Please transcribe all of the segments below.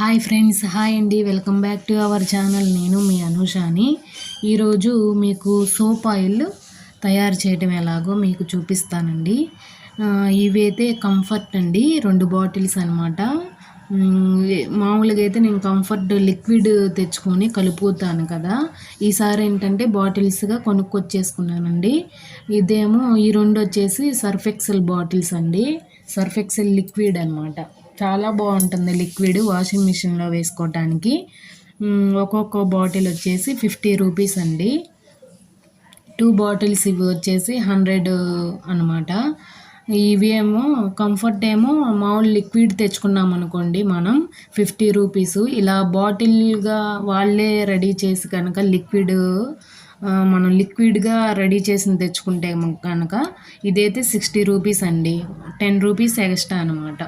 Hi friends, hi అండి. Welcome back to our channel. నేను మీ అనూషాని. ఈరోజు మీకు సోప్ ఆయిల్ తయారు చేయడం ఎలాగో మీకు చూపిస్తానండి. ఇవైతే కంఫర్ట్ అండి, 2 బాటిల్స్ అనమాట. మామూలుగా అయితే నేను కంఫర్ట్ లిక్విడ్ తెచ్చుకొని కలుపుతాను కదా. ఈసారి ఏంటంటే బాటిల్స్గా కొనుక్కొచ్చేసుకున్నానండి. ఇదేమో ఈ 2 వచ్చేసి సర్ఫ్ ఎక్సెల్ బాటిల్స్ అండి. సర్ఫ్ ఎక్సెల్ లిక్విడ్ అనమాట. చాలా బాగుంటుంది లిక్విడ్, వాషింగ్ మిషన్లో వేసుకోవటానికి. ఒక్కొక్క బాటిల్ వచ్చేసి 50 రూపీస్ అండి. 2 బాటిల్స్ ఇవి వచ్చేసి 100 అనమాట. ఇవి ఏమో కంఫర్ట్ ఏమో మామూలు లిక్విడ్ తెచ్చుకున్నాం అనుకోండి మనం 50 రూపీస్. ఇలా బాటిల్గా వాళ్ళే రెడీ చేసి కనుక మనం లిక్విడ్గా రెడీ చేసి తెచ్చుకుంటే కనుక ఇదైతే 60 రూపీస్ అండి. 10 రూపీస్ ఎక్స్ట్రా అనమాట.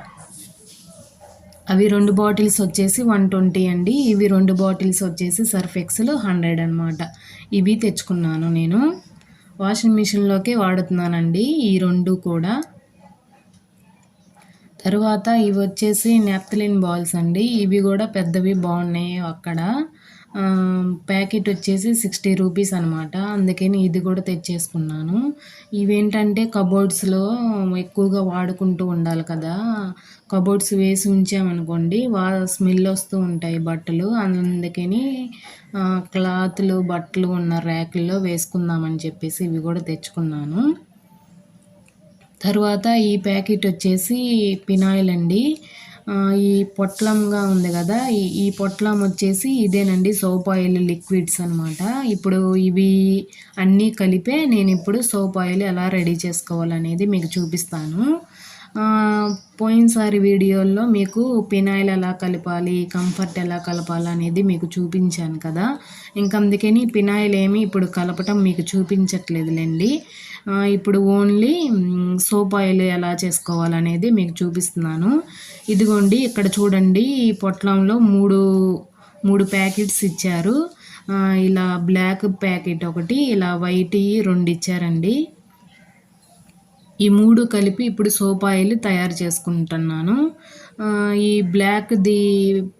అవి 2 బాటిల్స్ వచ్చేసి 120 అండి. ఇవి 2 బాటిల్స్ వచ్చేసి సర్ఫ్ ఎక్సెల్ 100 అనమాట. ఇవి తెచ్చుకున్నాను నేను. వాషింగ్ మిషన్లోకే వాడుతున్నానండి ఈ 2 కూడా. తర్వాత ఇవి వచ్చేసి నెప్థలిన్ బాల్స్ అండి. ఇవి కూడా పెద్దవి బాగున్నాయి అక్కడ. ప్యాకెట్ వచ్చేసి 60 రూపీస్ అనమాట. అందుకని ఇది కూడా తెచ్చేసుకున్నాను. ఇవేంటంటే కబోర్డ్స్లో ఎక్కువగా వాడుకుంటూ ఉండాలి కదా. కబోర్డ్స్ వేసి ఉంచామనుకోండి స్మెల్ వస్తూ ఉంటాయి బట్టలు. అందుకని క్లాత్లు బట్టలు ఉన్న ర్యాకుల్లో వేసుకుందామని చెప్పేసి ఇవి కూడా తెచ్చుకున్నాను. తర్వాత ఈ ప్యాకెట్ వచ్చేసి పినాయిల్ అండి. ఈ పొట్లంగా ఉంది కదా, ఈ పొట్లం వచ్చేసి ఇదేనండి సోప్ ఆయిల్ లిక్విడ్స్ అనమాట. ఇప్పుడు ఇవి అన్నీ కలిపే నేను ఇప్పుడు సోప్ ఆయిల్ ఎలా రెడీ చేసుకోవాలనేది మీకు చూపిస్తాను. పోయినసారి వీడియోల్లో మీకు పినాయిల్ ఎలా కలపాలి, కంఫర్ట్ ఎలా కలపాలి అనేది మీకు చూపించాను కదా. ఇంకా అందుకని పినాయిల్ ఏమి ఇప్పుడు కలపటం మీకు చూపించట్లేదులేండి. ఇప్పుడు ఓన్లీ సోప్ ఆయిల్ ఎలా చేసుకోవాలనేది మీకు చూపిస్తున్నాను. ఇదిగోండి ఇక్కడ చూడండి, ఈ పొట్లంలో మూడు ప్యాకెట్స్ ఇచ్చారు. ఇలా బ్లాక్ ప్యాకెట్ ఒకటి, ఇలా వైట్ 2 ఇచ్చారండి. ఈ 3 కలిపి ఇప్పుడు సోప్ ఆయిల్ తయారు చేసుకుంటున్నాను. ఈ బ్లాక్ది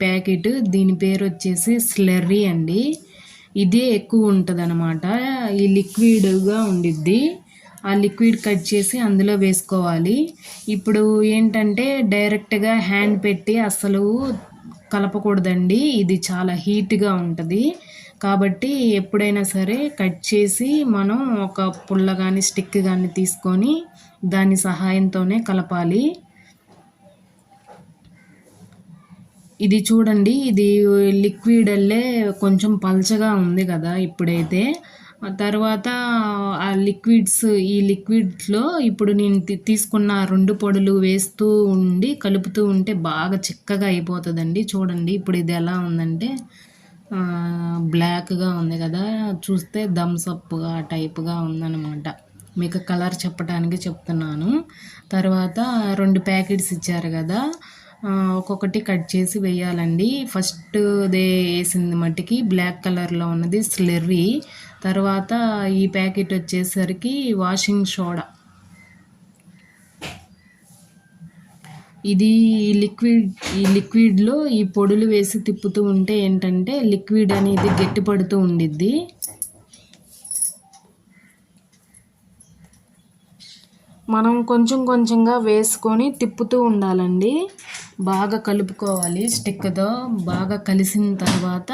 ప్యాకెట్, దీని పేరు వచ్చేసి స్లెర్రీ అండి. ఇదే ఎక్కువ ఉంటుంది అనమాట. ఈ లిక్విడ్గా ఉండిద్ది. ఆ లిక్విడ్ కట్ చేసి అందులో వేసుకోవాలి. ఇప్పుడు ఏంటంటే డైరెక్ట్గా హ్యాండ్ పెట్టి అస్సలు కలపకూడదండి. ఇది చాలా హీట్గా ఉంటుంది. కాబట్టి ఎప్పుడైనా సరే కట్ చేసి మనం ఒక పుల్ల కానీ స్టిక్ కానీ తీసుకొని దాని సహాయంతోనే కలపాలి. ఇది చూడండి, ఇది లిక్విడ్ అల్లే కొంచెం పల్చగా ఉంది కదా ఇప్పుడైతే. తర్వాత ఆ ఈ లిక్విడ్స్లో ఇప్పుడు నేను తీసుకున్న 2 పొడులు వేస్తూ ఉండి కలుపుతూ ఉంటే బాగా చిక్కగా అయిపోతుందండి. చూడండి ఇప్పుడు ఇది ఎలా ఉందంటే బ్లాక్గా ఉంది కదా, చూస్తే థమ్స్ అప్ ఆ టైప్గా ఉందన్నమాట. మీకు కలర్ చెప్పడానికి చెప్తున్నాను. తర్వాత 2 ప్యాకెట్స్ ఇచ్చారు కదా, ఒక్కొక్కటి కట్ చేసి వేయాలండి. ఫస్ట్ వేసింది మట్టికి బ్లాక్ కలర్లో ఉన్నది స్లెర్రీ. తర్వాత ఈ ప్యాకెట్ వచ్చేసరికి వాషింగ్ సోడా. ఇది ఈ లిక్విడ్లో ఈ పొడులు వేసి తిప్పుతూ ఉంటే ఏంటంటే లిక్విడ్ అనేది గట్టిపడుతూ ఉండిద్ది. మనం కొంచెం కొంచెంగా వేసుకొని తిప్పుతూ ఉండాలండి. బాగా కలుపుకోవాలి స్టిక్తో. బాగా కలిసిన తర్వాత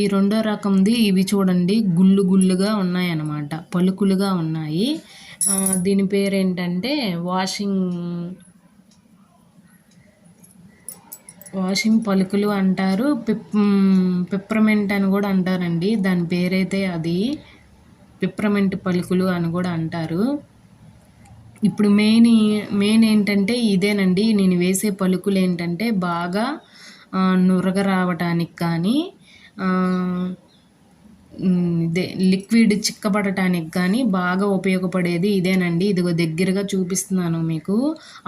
ఈ 2వ రకంది ఇవి చూడండి, గుళ్ళుగా ఉన్నాయన్నమాట, పలుకులుగా ఉన్నాయి. దీని పేరు ఏంటంటే వాషింగ్ పలుకులు అంటారు. పిప్రమెంట్ అని కూడా అంటారండి. దాని పేరైతే అది పిప్రమెంట్ పలుకులు అని కూడా అంటారు. ఇప్పుడు మెయిన్ ఏంటంటే ఇదేనండి. నేను వేసే పలుకులు ఏంటంటే బాగా నురగ రావటానికి కానీ ఇదే లిక్విడ్ చిక్కబడటానికి కానీ బాగా ఉపయోగపడేది ఇదేనండి. ఇదిగో దగ్గరగా చూపిస్తున్నాను మీకు.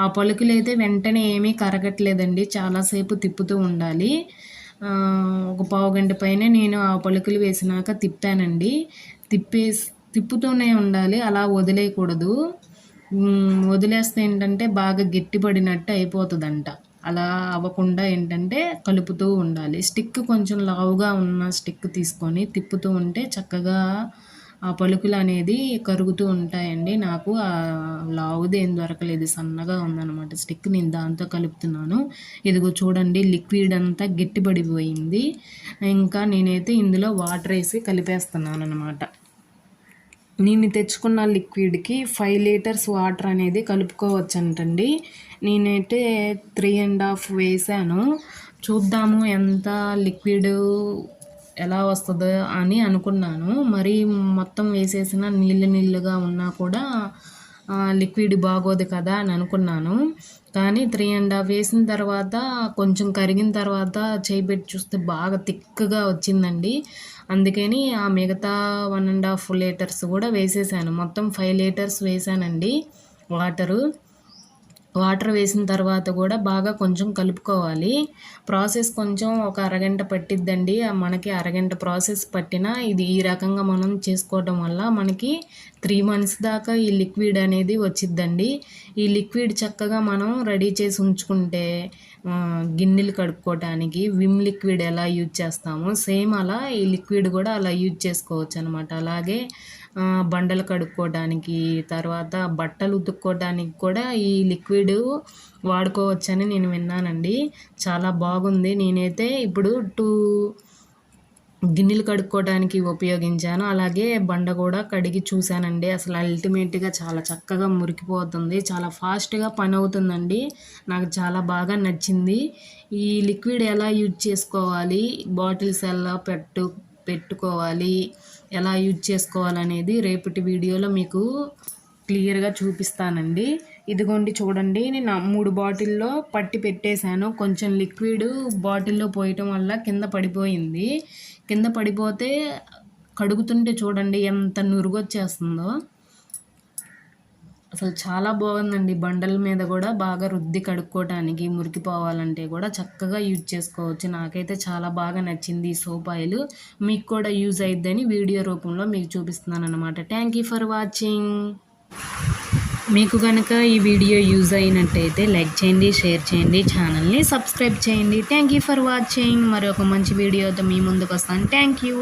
ఆ పలుకులు అయితే వెంటనే ఏమీ కరగట్లేదండి, చాలాసేపు తిప్పుతూ ఉండాలి. ఒక పావుగంట పైన నేను ఆ పలుకులు వేసినాక తిప్పానండి. తిప్పుతూనే ఉండాలి, అలా వదిలేయకూడదు. వదిలేస్తే ఏంటంటే బాగా గట్టిపడినట్టు అయిపోతుందంట. అలా అవ్వకుండా ఏంటంటే కలుపుతూ ఉండాలి. స్టిక్ కొంచెం లావుగా ఉన్న స్టిక్ తీసుకొని తిప్పుతూ ఉంటే చక్కగా ఆ పలుకులు అనేది కరుగుతూ ఉంటాయండి. నాకు లావుది ఏం దొరకలేదు, సన్నగా ఉందన్నమాట స్టిక్. నేను దాంతో కలుపుతున్నాను. ఇదిగో చూడండి, లిక్విడ్ అంతా గట్టిపడిపోయింది. ఇంకా నేనైతే ఇందులో వాటర్ వేసి కలిపేస్తున్నాను అనమాట. నేను తెచ్చుకున్న లిక్విడ్కి 5 లీటర్స్ వాటర్ అనేది కలుపుకోవచ్చంటండి. నేనైతే 3.5 వేసాను. చూద్దాము ఎంత లిక్విడ్ ఎలా వస్తుందో అని అనుకున్నాను. మరి మొత్తం వేసేసిన నీళ్ళుగా ఉన్నా కూడా లిక్విడ్ బాగోదు కదా అని అనుకున్నాను. కానీ 3.5 వేసిన తర్వాత కొంచెం కరిగిన తర్వాత చేయి పెట్టి చూస్తే బాగా థిక్గా వచ్చిందండి. అందుకని ఆ మిగతా 1.5 లీటర్స్ కూడా వేసేసాను. మొత్తం 5 లీటర్స్ వేసానండి వాటర్ వేసిన తర్వాత కూడా బాగా కొంచెం కలుపుకోవాలి. ప్రాసెస్ కొంచెం ఒక అరగంట పట్టిద్దండి. మనకి అరగంట ప్రాసెస్ పట్టినా ఇది ఈ రకంగా మనం చేసుకోవటం వల్ల మనకి 3 months దాకా ఈ లిక్విడ్ అనేది వచ్చిద్దండి. ఈ లిక్విడ్ చక్కగా మనం రెడీ చేసి ఉంచుకుంటే గిన్నెలు కడుక్కోవటానికి విమ్ లిక్విడ్ ఎలా యూజ్ చేస్తామో సేమ్ అలా ఈ లిక్విడ్ కూడా అలా యూజ్ చేసుకోవచ్చు అనమాట. అలాగే బండలు కడుక్కోవడానికి, తర్వాత బట్టలు ఉతుక్కోవడానికి కూడా ఈ లిక్విడ్ వాడుకోవచ్చని నేను విన్నానండి. చాలా బాగుంది. నేనైతే ఇప్పుడు 2 గిన్నెలు కడుక్కోవడానికి ఉపయోగించాను. అలాగే బండ కూడా కడిగి చూశానండి. అసలు అల్టిమేట్గా చాలా చక్కగా మురికిపోతుంది. చాలా ఫాస్ట్గా పని అవుతుందండి. నాకు చాలా బాగా నచ్చింది. ఈ లిక్విడ్ ఎలా యూజ్ చేసుకోవాలి, బాటిల్స్ ఎలా పెట్టుకోవాలి, ఎలా యూజ్ చేసుకోవాలనేది రేపటి వీడియోలో మీకు క్లియర్గా చూపిస్తానండి. ఇదిగోండి చూడండి, నేను 3 బాటిల్లో పట్టి పెట్టేశాను. కొంచెం లిక్విడ్ బాటిల్లో పోయటం వల్ల కింద పడిపోయింది. కింద పడిపోతే కడుగుతుంటే చూడండి ఎంత నురుగొచ్చేస్తుందో. అసలు చాలా బాగుందండి. బండల మీద కూడా బాగా రుద్ది కడుక్కోవటానికి, మురికిపోవాలంటే కూడా చక్కగా యూజ్ చేసుకోవచ్చు. నాకైతే చాలా బాగా నచ్చింది ఈ సోప్ ఆయిల్. మీకు కూడా యూజ్ అయిద్దని వీడియో రూపంలో మీకు చూపిస్తున్నాను అనమాట. Thank you for watching. మీకు కనుక ఈ వీడియో యూజ్ అయినట్టయితే లైక్ చేయండి, షేర్ చేయండి, ఛానల్ని సబ్స్క్రైబ్ చేయండి. Thank you for watching. మరొక మంచి వీడియోతో మీ ముందుకు వస్తాను. Thank you.